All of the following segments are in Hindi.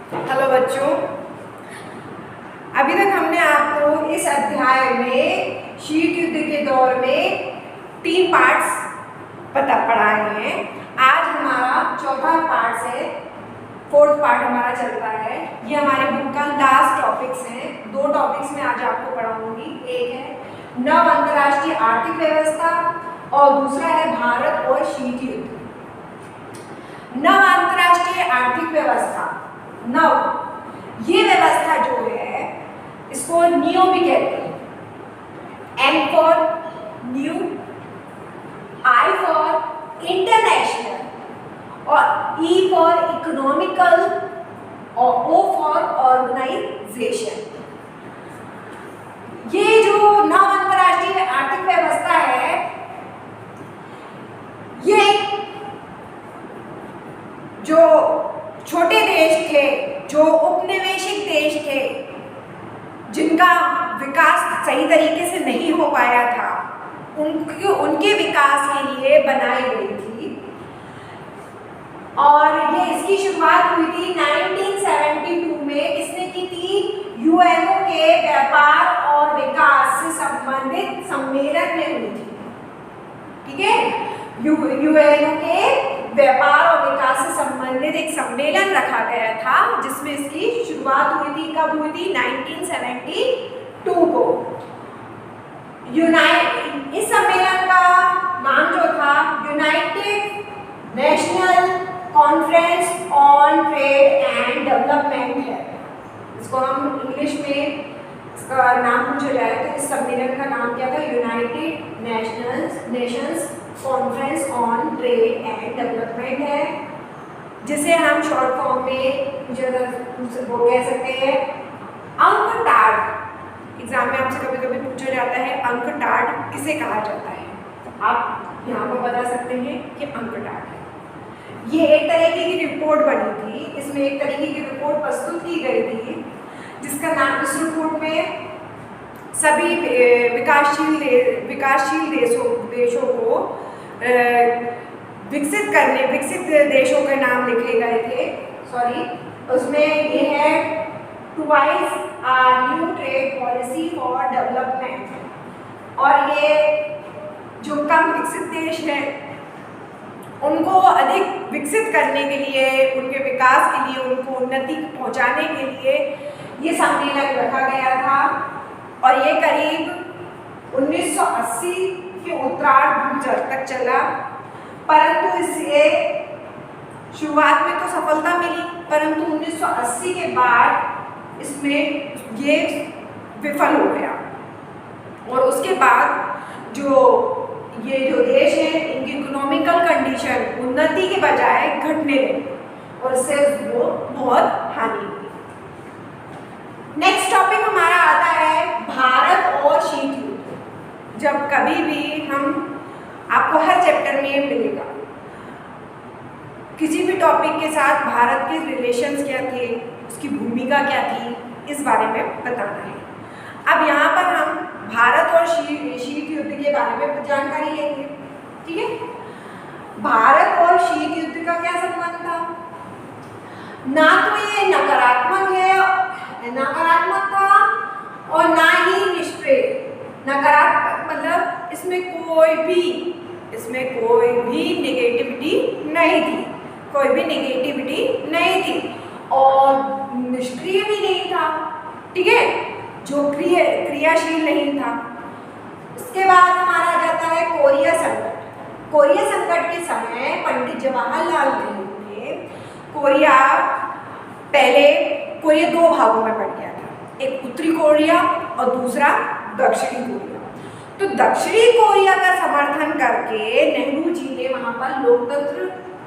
हेलो बच्चों, अभी तक हमने आपको इस अध्याय में शीत युद्ध के दौर में 3 पार्ट्स पढ़ाए हैं। आज हमारा चौथा पार्ट है, 4th पार्ट हमारा चल रहा है। ये हमारे बुक का लास्ट टॉपिक्स हैं। 2 टॉपिक्स में आज आपको पढ़ाऊंगी। एक है नव अंतर्राष्ट्रीय आर्थिक व्यवस्था और दूसरा है भारत और शीत युद्ध। नव अंतर्राष्ट्रीय आर्थिक व्यवस्था, नव ये व्यवस्था जो है इसको नियो भी कहते हैं। N for new, I for international और ई फॉर इकोनॉमिकल और ओ फॉर ऑर्गेनाइजेशन। ये जो नव अंतर्राष्ट्रीय आर्थिक व्यवस्था है ये जो छोटे देश थे, जो उपनिवेशिक देश थे, जिनका विकास सही तरीके से नहीं हो पाया था, उनके विकास के लिए बनाई गई थी। और ये इसकी शुरुआत हुई थी 1972 में। किसने की थी? यूएनओ के व्यापार और विकास से संबंधित सम्मेलन में हुई थी। ठीक है, यूएनओ के व्यापार और विकास से संबंधित एक सम्मेलन रखा गया था, जिसमें इसकी शुरुआत हुई थी। कब हुई थी? 1972 को। इस सम्मेलन का नाम जो था United national conference on trade and development है। इसको हम इंग्लिश में इसका नाम पूछा जाए तो इस सम्मेलन का नाम क्या था? United Nations conference on trade and development है, जिसे हम शॉर्ट फॉर्म में वो कह सकते हैं अंकटाड। एग्जाम में आपसे कभी कभी पूछा जाता है अंकटाड किसे कहा जाता है, आप यहाँ पर बता सकते हैं कि अंकटाड है। ये एक तरीके की रिपोर्ट बनी थी, इसमें एक तरीके की रिपोर्ट प्रस्तुत की गई थी, जिसका नाम, इस रिपोर्ट में सभी विकासशील देशों को विकसित देशों के नाम लिखे गए थे। उसमें ये है twice new trade policy for development. और ये जो कम विकसित देश हैं उनको अधिक विकसित करने के लिए, उनके विकास के लिए, उनको उन्नति पहुंचाने के लिए ये सम्मेलन रखा गया था। और ये करीब 1980 के उत्तरार्ध तक चला, परंतु इसे शुरुआत में तो सफलता मिली, परंतु 1980 के बाद इसमें ये विफल हो गया। और उसके बाद ये जो देश है, इनकी इकोनॉमिकल कंडीशन उन्नति के बजाय घटने लगी और इससे वो बहुत हानि हुई। नेक्स्ट टॉपिक हमारा आता है भारत और शीत युद्ध। जब कभी भी आपको हर चैप्टर में मिलेगा, किसी भी टॉपिक के साथ भारत के रिलेशंस क्या थे, उसकी भूमिका क्या थी, इस बारे में बताना है। अब यहाँ पर हम भारत और शीत युद्ध के बारे में जानकारी लेंगे। ठीक है, भारत और शीत युद्ध का क्या संबंध था? ना तो ये नकारात्मक था और ना ही निष्क्रिय। नकारात्मक मतलब इसमें कोई भी नेगेटिविटी नहीं थी, और निष्क्रिय भी नहीं था। ठीक है, जो क्रियाशील नहीं था। इसके बाद हमारा आ जाता है कोरिया संकट। कोरिया संकट के समय पंडित जवाहरलाल नेहरू ने कोरिया 2 भागों में बढ़ गया था, एक उत्तरी कोरिया और दूसरा दक्षिणी कोरिया। तो दक्षिणी कोरिया का समर्थन करके नेहरू जी ने वहां पर लोकतंत्र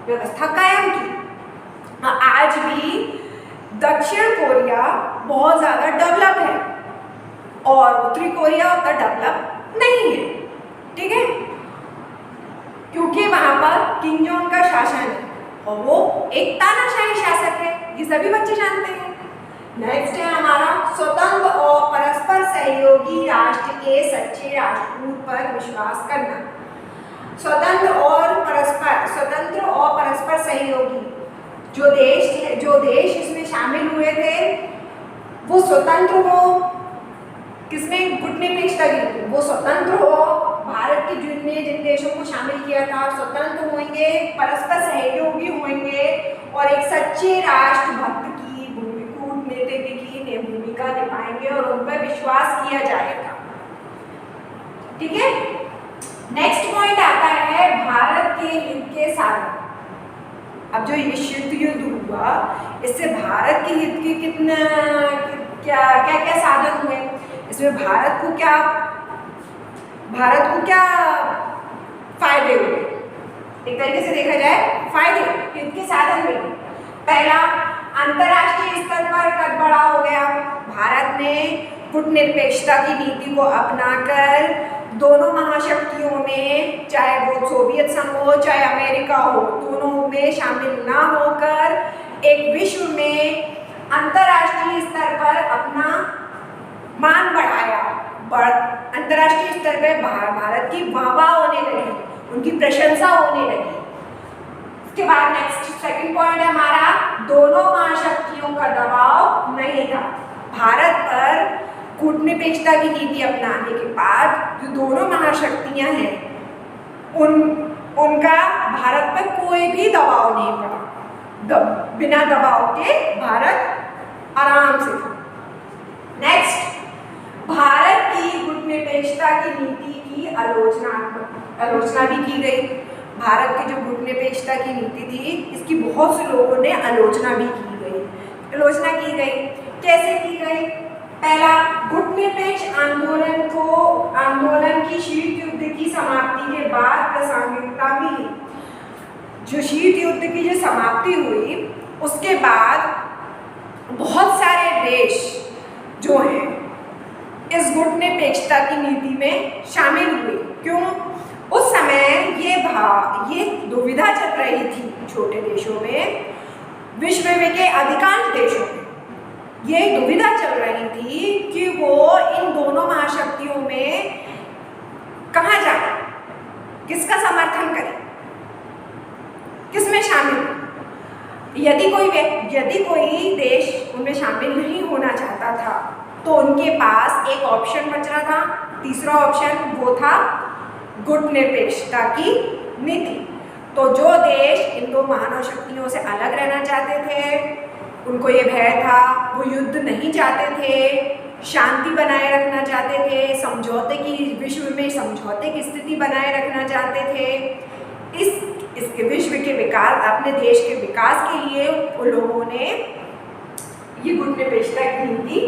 व्यवस्था कायम की। आज भी दक्षिण कोरिया बहुत ज़्यादा डेवलप है और उत्तरी कोरिया उतना डेवलप नहीं है। ठीक है, क्योंकि वहां पर किम जोंग का शासन है और वो एक तानाशाही शासक है, ये सभी बच्चे जानते हैं। नेक्स्ट है हमारा स्वतंत्र और परस्पर सहयोगी राष्ट्र के सच्चे राष्ट्रदूत पर विश्वास करना। स्वतंत्र और परस्पर सहयोगी जो देश इसमें शामिल हुए थे वो स्वतंत्र हो, किसमें गुटनिरपेक्षता की, वो स्वतंत्र हो, भारत के जिन देशों को शामिल किया था स्वतंत्र होंगे, परस्पर सहयोगी होंगे और एक सच्चे राष्ट्रभक्त की कूटनीति की भूमिका निभाएंगे और उन पर विश्वास किया जाएगा। ठीक है, नेक्स्ट पॉइंट आता है भारत के हित के साधन। अब जो ये शीत युद्ध हुआ इससे भारत के हित के क्या क्या साधन हुए, इसमें भारत को क्या फायदे हुए, एक तरीके से देखा जाए फायदे हित के साधन मिले। पहला, अंतर्राष्ट्रीय स्तर पर कद बड़ा हो गया। भारत ने गुटनिरपेक्षता की नीति को अपनाकर दोनों महाशक्तियों में, चाहे वो सोवियत संघ हो चाहे अमेरिका हो, दोनों में शामिल ना होकर एक विश्व में अंतर्राष्ट्रीय स्तर पर अपना मान बढ़ाया। अंतर्राष्ट्रीय स्तर पर भारत की वाहवाह होने लगी, उनकी प्रशंसा होने लगी। उसके बाद नेक्स्ट सेकंड पॉइंट है हमारा, दोनों महाशक्तियों का दबाव नहीं था। भारत पर कूटनिरपेक्षता की नीति अपनाने के बाद जो दोनों महाशक्तियां हैं उनका भारत पर कोई भी दबाव नहीं पड़ा, बिना दबाव के भारत आराम से था। नेक्स्ट, भारत की गुटनिरपेक्षता की नीति की आलोचना भी की गई। भारत की जो गुटनिरपेक्षता की नीति थी इसकी बहुत से लोगों ने आलोचना भी की गई। कैसे की गई? पहला, गुटनिरपेक्ष आंदोलन की शीत युद्ध की समाप्ति के बाद प्रासंगिकता मिली। जो शीत युद्ध की जो समाप्ति हुई उसके बाद बहुत सारे देश जो हैं इस गुटनिरपेक्षता की नीति में शामिल हुए। क्यों? उस समय ये दुविधा चल रही थी छोटे देशों में, विश्व के अधिकांश देशों में ये दुविधा चल रही थी कि वो इन दोनों महाशक्तियों में कहाँ जाए, किसका समर्थन करें, किसमें शामिल। यदि कोई देश उनमें शामिल नहीं होना चाहता था तो उनके पास एक ऑप्शन बच रहा था। तीसरा ऑप्शन वो था गुटनिरपेक्षता की नीति। तो जो देश इन दो महाशक्तियों से अलग रहना चाहते थे, उनको ये भय था, वो युद्ध नहीं चाहते थे, शांति बनाए रखना चाहते थे, समझौते की विश्व में समझौते की स्थिति बनाए रखना चाहते थे, इसके विश्व के विकास, अपने देश के विकास के लिए उन लोगों ने ये गुटनिरपेक्षता की नीति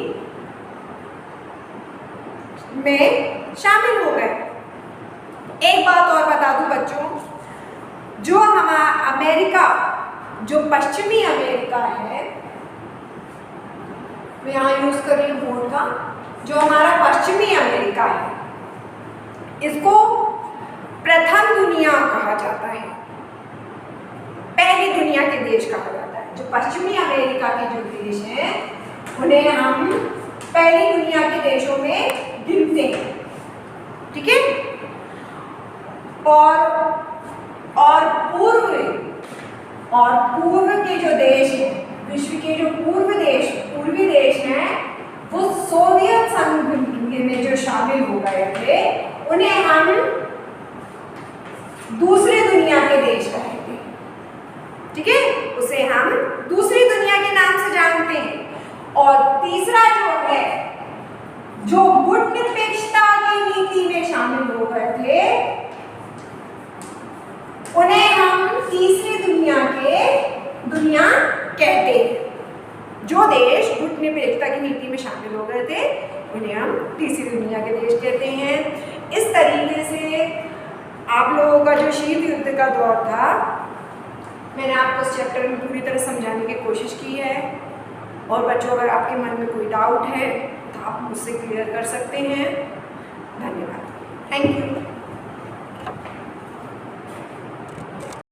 में शामिल हो गए। एक बात और बता दूं बच्चों, जो हमारा अमेरिका, जो पश्चिमी अमेरिका है, मैं यहाँ यूज कर रही हूँ बोर्ड का, जो हमारा पश्चिमी अमेरिका है इसको प्रथम दुनिया कहा जाता है, पहली दुनिया के देश कहा जाता है। जो पश्चिमी अमेरिका के जो देश हैं उन्हें हम पहली दुनिया के देशों में गिनते हैं। ठीक है, और पूर्व के जो देश हैं, विश्व के जो पूर्वी देश हैं, वो सोवियत संघ में जो शामिल हो गए थे उन्हें हम दूसरी दुनिया के देश कहते हैं। ठीक है, उसे हम दूसरी दुनिया के नाम से जानते हैं। और तीसरा जो है, जो गुटनिरपेक्षता की नीति में शामिल हो गए थे उन्हें हम तीसरी दुनिया कहते हैं। जो देश गुटनिरपेक्षता की नीति में शामिल हो गए थे उन्हें हम तीसरी दुनिया के देश कहते हैं। इस तरीके से आप लोगों का जो शीत युद्ध का दौर था, मैंने आपको इस चैप्टर में पूरी तरह समझाने की कोशिश की है। और बच्चों, अगर आपके मन में कोई डाउट है तो आप मुझसे क्लियर कर सकते हैं। धन्यवाद। Thank you.